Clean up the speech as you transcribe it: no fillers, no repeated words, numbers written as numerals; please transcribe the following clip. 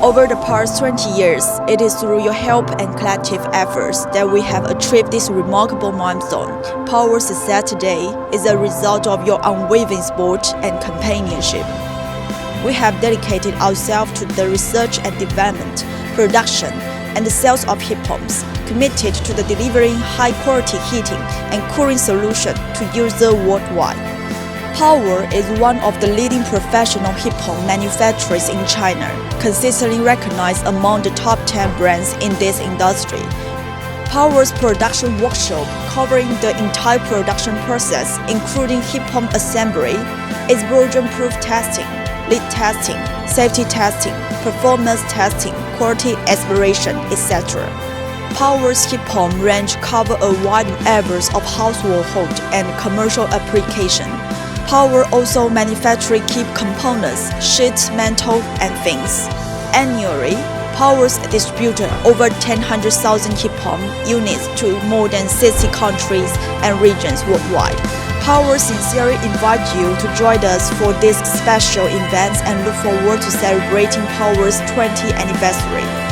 Over the past 20 years, it is through your help and collective efforts that we have achieved this remarkable milestone. Powerworld's success today is a result of your unwavering support and companionship. We have dedicated ourselves to the research and development, production, and the sales of heat pumps, committed to the delivering high-quality heating and cooling solution to users worldwide. Powerworld is one of the leading professional heat pump manufacturers in China, consistently recognized among the top 10 brands in this industry. Powerworld's production workshop, covering the entire production process, including heat pump assembly, explosion-proof testing, leak testing, safety testing, performance testing, quality exploration, etc. Powerworld's heat pump range cover a wide array of household and commercial applications. Powerworld also manufactures key components, sheets, mantle, and fins. Annually, Powerworld distributes over 100,000 heat pump units to more than 60 countries and regions worldwide. Powerworld sincerely invites you to join us for this special event and look forward to celebrating Powerworld's 20th anniversary.